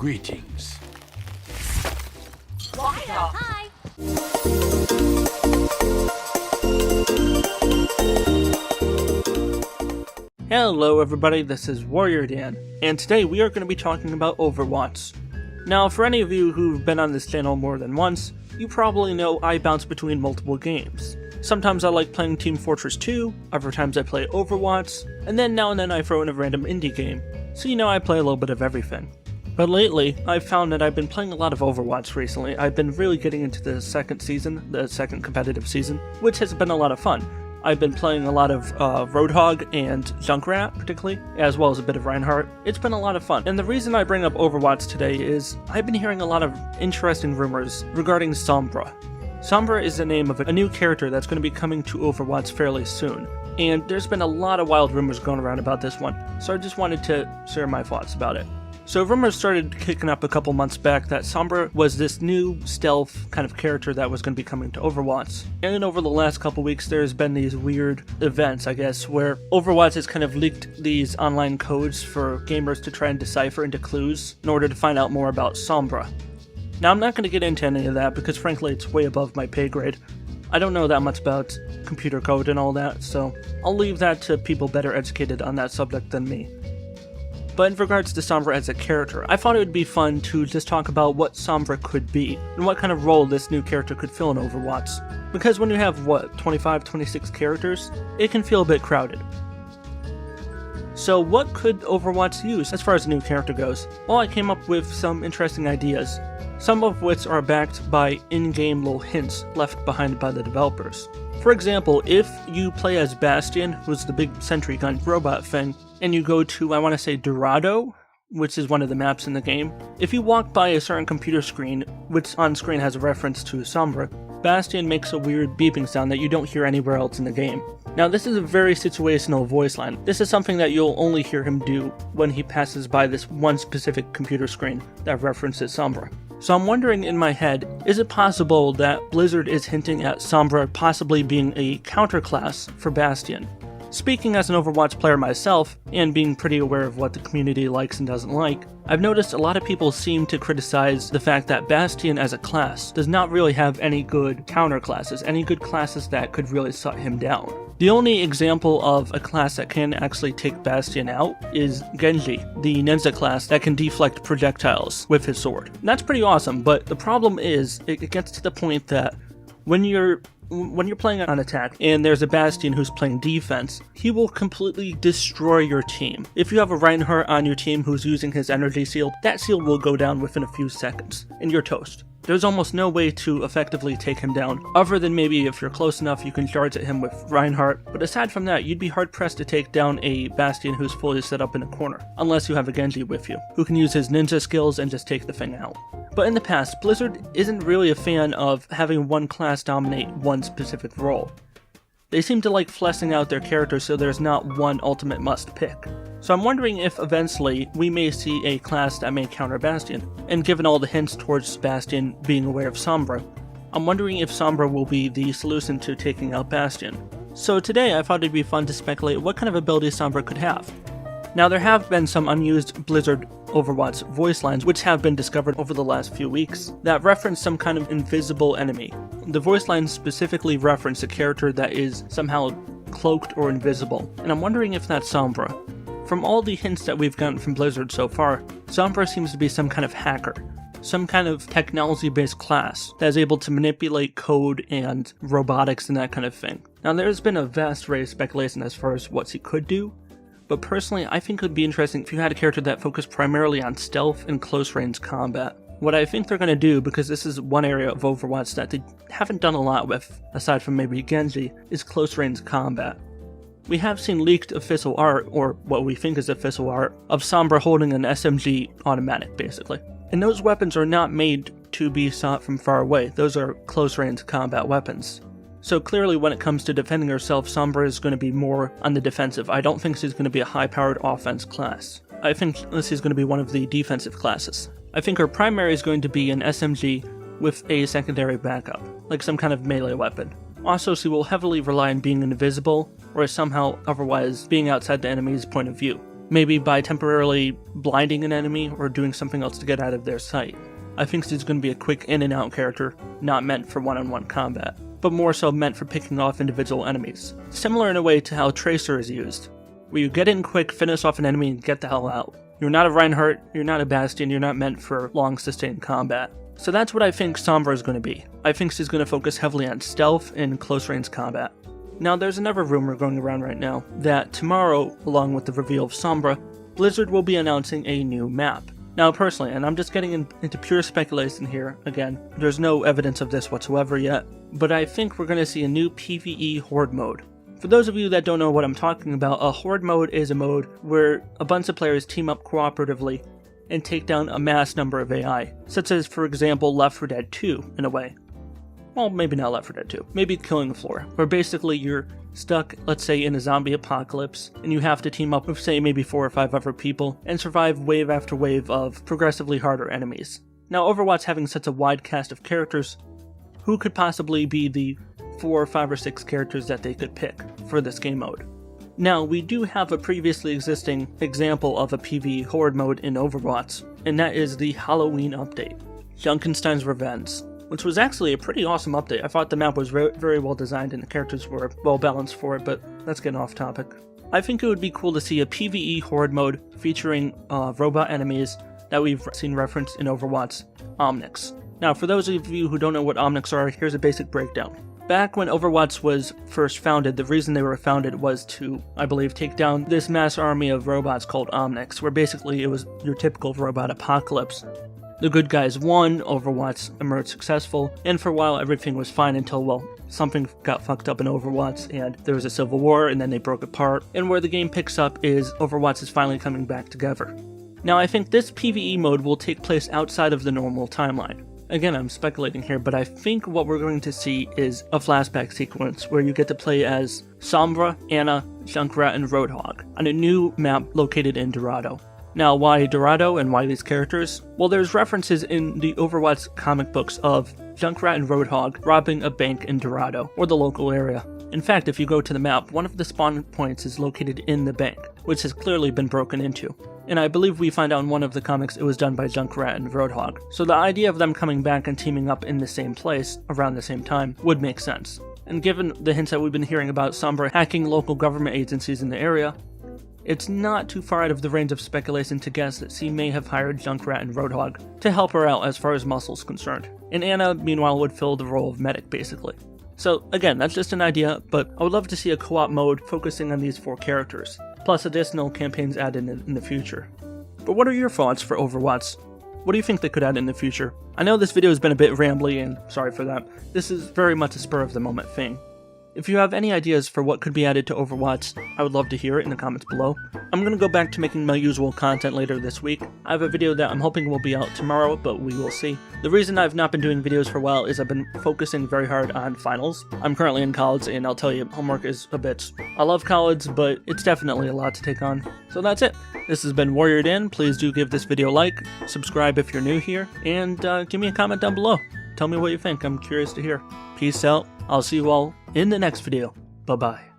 Greetings. Hi. Hello everybody, this is Warrior Dan, and today we are going to be talking about Overwatch. Now, for any of you who've been on this channel more than once, you probably know I bounce between multiple games. Sometimes I like playing Team Fortress 2, other times I play Overwatch, and then now and then I throw in a random indie game, so you know I play a little bit of everything. But lately, I've found that I've been playing a lot of Overwatch recently. I've been really getting into the second season, the second competitive season, which has been a lot of fun. I've been playing a lot of Roadhog and Junkrat, particularly, as well as a bit of Reinhardt. It's been a lot of fun, and the reason I bring up Overwatch today is I've been hearing a lot of interesting rumors regarding Sombra. Sombra is the name of a new character that's going to be coming to Overwatch fairly soon, and there's been a lot of wild rumors going around about this one, so I just wanted to share my thoughts about it. So rumors started kicking up a couple months back that Sombra was this new stealth kind of character that was going to be coming to Overwatch. And then over the last couple weeks there's been these weird events, I guess, where Overwatch has kind of leaked these online codes for gamers to try and decipher into clues in order to find out more about Sombra. Now I'm not going to get into any of that because frankly it's way above my pay grade. I don't know that much about computer code and all that, so I'll leave that to people better educated on that subject than me. But in regards to Sombra as a character, I thought it would be fun to just talk about what Sombra could be, and what kind of role this new character could fill in Overwatch. Because when you have, 25, 26 characters, it can feel a bit crowded. So what could Overwatch use as far as a new character goes? Well, I came up with some interesting ideas, some of which are backed by in-game little hints left behind by the developers. For example, if you play as Bastion, who's the big sentry gun robot thing, and you go to, I want to say, Dorado, which is one of the maps in the game, if you walk by a certain computer screen, which on screen has a reference to Sombra, Bastion makes a weird beeping sound that you don't hear anywhere else in the game. Now this is a very situational voice line. This is something that you'll only hear him do when he passes by this one specific computer screen that references Sombra. So I'm wondering in my head, is it possible that Blizzard is hinting at Sombra possibly being a counterclass for Bastion? Speaking as an Overwatch player myself, and being pretty aware of what the community likes and doesn't like, I've noticed a lot of people seem to criticize the fact that Bastion as a class does not really have any good counterclasses, any good classes that could really shut him down. The only example of a class that can actually take Bastion out is Genji, the ninja class that can deflect projectiles with his sword. And that's pretty awesome, but the problem is, it gets to the point that when you're playing on attack and there's a Bastion who's playing defense, he will completely destroy your team. If you have a Reinhardt on your team who's using his energy shield, that shield will go down within a few seconds, and you're toast. There's almost no way to effectively take him down, other than maybe if you're close enough you can charge at him with Reinhardt, but aside from that, you'd be hard pressed to take down a Bastion who's fully set up in a corner, unless you have a Genji with you, who can use his ninja skills and just take the thing out. But in the past, Blizzard isn't really a fan of having one class dominate one specific role. They seem to like fleshing out their characters so there's not one ultimate must pick. So I'm wondering if eventually we may see a class that may counter Bastion, and given all the hints towards Bastion being aware of Sombra, I'm wondering if Sombra will be the solution to taking out Bastion. So today I thought it'd be fun to speculate what kind of abilities Sombra could have. Now there have been some unused Blizzard Overwatch voice lines which have been discovered over the last few weeks that reference some kind of invisible enemy. The voice lines specifically reference a character that is somehow cloaked or invisible, and I'm wondering if that's Sombra. From all the hints that we've gotten from Blizzard so far, Sombra seems to be some kind of hacker, some kind of technology-based class that is able to manipulate code and robotics and that kind of thing. Now there's been a vast array of speculation as far as what he could do, but personally I think it would be interesting if you had a character that focused primarily on stealth and close-range combat. What I think they're going to do, because this is one area of Overwatch that they haven't done a lot with, aside from maybe Genji, is close-range combat. We have seen leaked official art, or what we think is official art, of Sombra holding an SMG automatic, basically. And those weapons are not made to be shot from far away, those are close-range combat weapons. So clearly when it comes to defending herself, Sombra is going to be more on the defensive. I don't think she's going to be a high-powered offense class. I think this is going to be one of the defensive classes. I think her primary is going to be an SMG with a secondary backup, like some kind of melee weapon. Also, she will heavily rely on being invisible, or somehow otherwise being outside the enemy's point of view. maybe by temporarily blinding an enemy or doing something else to get out of their sight. I think she's going to be a quick in and out character, not meant for one-on-one combat, but more so meant for picking off individual enemies. Similar in a way to how Tracer is used, where you get in quick, finish off an enemy, and get the hell out. You're not a Reinhardt, you're not a Bastion, you're not meant for long sustained combat. So that's what I think Sombra is going to be. I think she's going to focus heavily on stealth and close range combat. Now there's another rumor going around right now that tomorrow, along with the reveal of Sombra, Blizzard will be announcing a new map. Now personally, and I'm just getting into pure speculation here, again, there's no evidence of this whatsoever yet, but I think we're going to see a new PvE Horde mode. For those of you that don't know what I'm talking about, a Horde mode is a mode where a bunch of players team up cooperatively and take down a mass number of AI, such as, for example, Left 4 Dead 2, in a way. Well, maybe not Left 4 Dead 2, maybe Killing Floor, where basically you're stuck, let's say, in a zombie apocalypse, and you have to team up with, say, maybe 4 or 5 other people, and survive wave after wave of progressively harder enemies. Now, Overwatch having such a wide cast of characters, who could possibly be the 4 or 5 or 6 characters that they could pick for this game mode? Now, we do have a previously existing example of a PvE Horde mode in Overwatch, and that is the Halloween update, Junkenstein's Revenge, which was actually a pretty awesome update. I thought the map was very well designed and the characters were well balanced for it, but that's getting off topic. I think it would be cool to see a PvE Horde mode featuring robot enemies that we've seen referenced in Overwatch, Omnics. Now, for those of you who don't know what Omnics are, here's a basic breakdown. Back when Overwatch was first founded, the reason they were founded was to, I believe, take down this mass army of robots called Omnics, where basically it was your typical robot apocalypse. The good guys won, Overwatch emerged successful, and for a while everything was fine until, well, something got fucked up in Overwatch and there was a civil war and then they broke apart, and where the game picks up is Overwatch is finally coming back together. Now I think this PvE mode will take place outside of the normal timeline. Again, I'm speculating here, but I think what we're going to see is a flashback sequence where you get to play as Sombra, Ana, Junkrat, and Roadhog on a new map located in Dorado. Now, why Dorado and why these characters? Well, there's references in the Overwatch comic books of Junkrat and Roadhog robbing a bank in Dorado, or the local area. In fact, if you go to the map, one of the spawn points is located in the bank, which has clearly been broken into. And I believe we find out in one of the comics it was done by Junkrat and Roadhog. So the idea of them coming back and teaming up in the same place, around the same time, would make sense. And given the hints that we've been hearing about Sombra hacking local government agencies in the area, it's not too far out of the range of speculation to guess that she may have hired Junkrat and Roadhog to help her out as far as muscle's concerned. And Ana, meanwhile, would fill the role of medic, basically. So again, that's just an idea, but I would love to see a co-op mode focusing on these 4 characters, plus additional campaigns added in the future. But what are your thoughts for Overwatch? What do you think they could add in the future? I know this video has been a bit rambly, and sorry for that. This is very much a spur-of-the-moment thing. If you have any ideas for what could be added to Overwatch, I would love to hear it in the comments below. I'm going to go back to making my usual content later this week. I have a video that I'm hoping will be out tomorrow, but we will see. The reason I've not been doing videos for a while is I've been focusing very hard on finals. I'm currently in college, and I'll tell you, homework is a bitch. I love college, but it's definitely a lot to take on. So that's it. This has been Warrior Dan. Please do give this video a like, subscribe if you're new here, and give me a comment down below. Tell me what you think. I'm curious to hear. Peace out. I'll see you all in the next video. Bye-bye.